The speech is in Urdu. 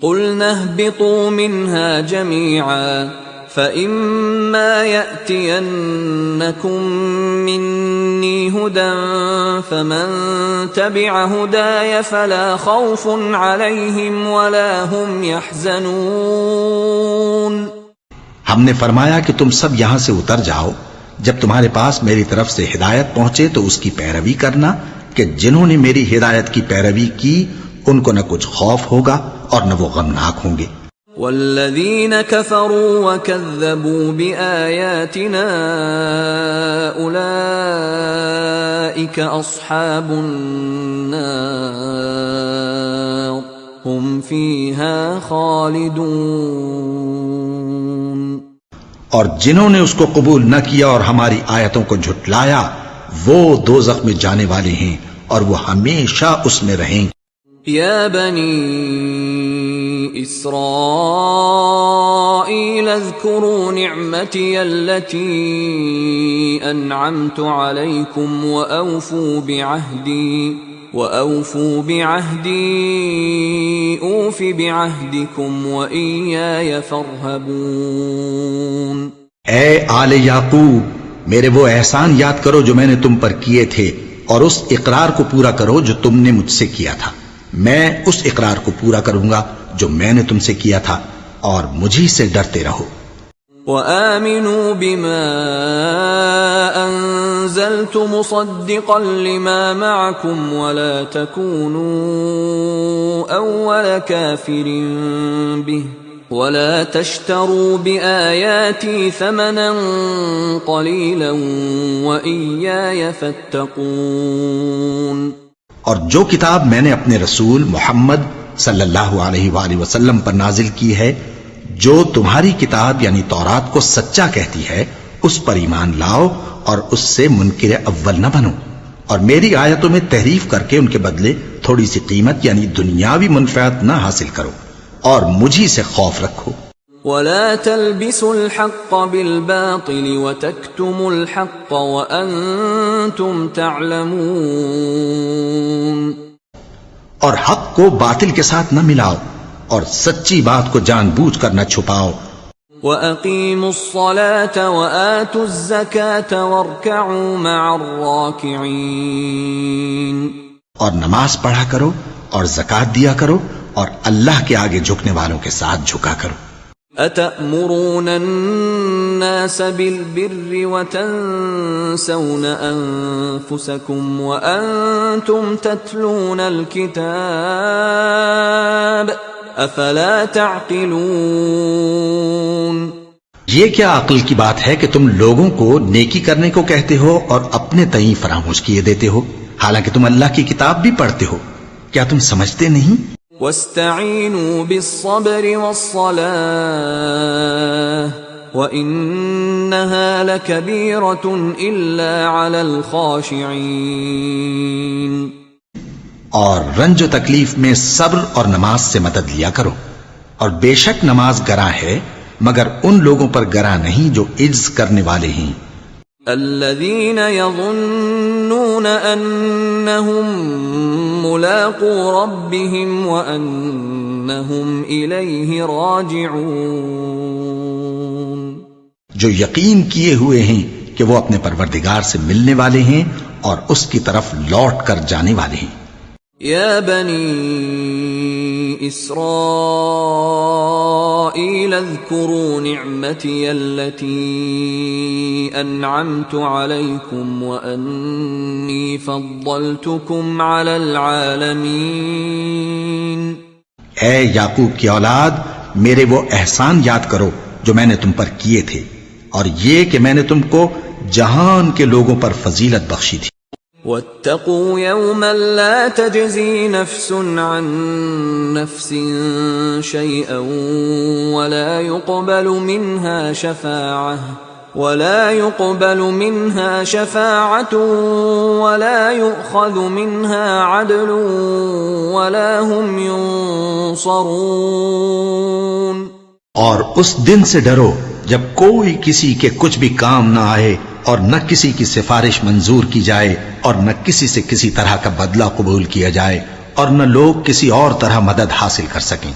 قُلْنَا اهْبِطُوا مِنْهَا جَمِيعًا فَإِمَّا يَأْتِيَنَّكُمْ مِنِّي هُدًى فَمَن تَبِعَ هُدَايَ فَلَا خَوْفٌ عَلَيْهِمْ وَلَا هُمْ يَحْزَنُونَ۔ ہم نے فرمایا کہ تم سب یہاں سے اتر جاؤ، جب تمہارے پاس میری طرف سے ہدایت پہنچے تو اس کی پیروی کرنا، کہ جنہوں نے میری ہدایت کی پیروی کی ان کو نہ کچھ خوف ہوگا اور نہ وہ غمناک ہوں گے۔ والذین کفروا وکذبوا بآیاتنا اولئک اصحاب النار هم فیہا خالدون۔ اور جنہوں نے اس کو قبول نہ کیا اور ہماری آیتوں کو جھٹلایا وہ دوزخ میں جانے والے ہیں اور وہ ہمیشہ اس میں رہیں۔ یا بنی اسرائیل اذکروا نعمتی التي انعمت علیکم وأوفوا بعهدی اوف بعہدکم وإیای فارہبون۔ اے آل یعقوب، میرے وہ احسان یاد کرو جو میں نے تم پر کیے تھے، اور اس اقرار کو پورا کرو جو تم نے مجھ سے کیا تھا۔ میں اس اقرار کو پورا کروں گا جو میں نے تم سے کیا تھا، اور مجھی سے ڈرتے رہو۔ وآمنوا بما انزلت مصدقا لما معكم ولا تكونوا اول كافر به ولا تشتروا بآياتي ثمنا قليلا وإياي فاتقون۔ اور جو کتاب میں نے اپنے رسول محمد صلی اللہ علیہ وآلہ وسلم پر نازل کی ہے، جو تمہاری کتاب یعنی تورات کو سچا کہتی ہے، اس پر ایمان لاؤ اور اس سے منکر اول نہ بنو، اور میری آیتوں میں تحریف کر کے ان کے بدلے تھوڑی سی قیمت یعنی دنیاوی منفعت نہ حاصل کرو، اور مجھی سے خوف رکھو۔ ولا تلبسوا الحق بالباطل وتكتموا الحق وانتم تعلمون۔ اور حق کو باطل کے ساتھ نہ ملاؤ اور سچی بات کو جان بوجھ کر نہ چھپاؤ۔ وَأَقِيمُوا الصَّلَاةَ وَآتُوا الزَّكَاةَ وَارْكَعُوا مَعَ الرَّاكِعِينَ۔ اور نماز پڑھا کرو اور زکوٰۃ دیا کرو اور اللہ کے آگے جھکنے والوں کے ساتھ جھکا کرو۔ أَتَأْمُرُونَ النَّاسَ بِالْبِرِّ وَتَنْسَوْنَ أَنفُسَكُمْ وَأَنْتُمْ تَتْلُونَ الْكِتَابَ أَفَلَا تَعْقِلُونَ۔ یہ کیا عقل کی بات ہے کہ تم لوگوں کو نیکی کرنے کو کہتے ہو اور اپنے تئیں فراموش کیے دیتے ہو، حالانکہ تم اللہ کی کتاب بھی پڑھتے ہو؟ کیا تم سمجھتے نہیں؟ وَاسْتَعِينُوا بِالصَّبْرِ وَالصَّلَاةِ وَإِنَّهَا لَكَبِيرَةٌ إِلَّا عَلَى الْخَاشِعِينَ۔ اور رنج و تکلیف میں صبر اور نماز سے مدد لیا کرو، اور بے شک نماز گراں ہے مگر ان لوگوں پر گراں نہیں جو عجز کرنے والے ہیں۔ الذين يظنون أنهم ملاقو ربهم وأنهم إليه راجعون۔ جو یقین کیے ہوئے ہیں کہ وہ اپنے پروردگار سے ملنے والے ہیں اور اس کی طرف لوٹ کر جانے والے ہیں۔ یا بنی اسرائیل اذکروا نعمتی التي انعمت علیکم وانی فضلتکم علی العالمین۔ اے یعقوب کی اولاد، میرے وہ احسان یاد کرو جو میں نے تم پر کیے تھے، اور یہ کہ میں نے تم کو جہان کے لوگوں پر فضیلت بخشی تھی۔ واتقوا يوما لا تجزي نفس عن نفس شيئا ولا يقبل منها شفاعة ولا يؤخذ منها عدل ولا هم ينصرون۔ اور اس دن سے ڈرو جب کوئی کسی کے کچھ بھی کام نہ آئے اور نہ کسی کی سفارش منظور کی جائے اور نہ کسی سے کسی طرح کا بدلہ قبول کیا جائے اور نہ لوگ کسی اور طرح مدد حاصل کر سکیں۔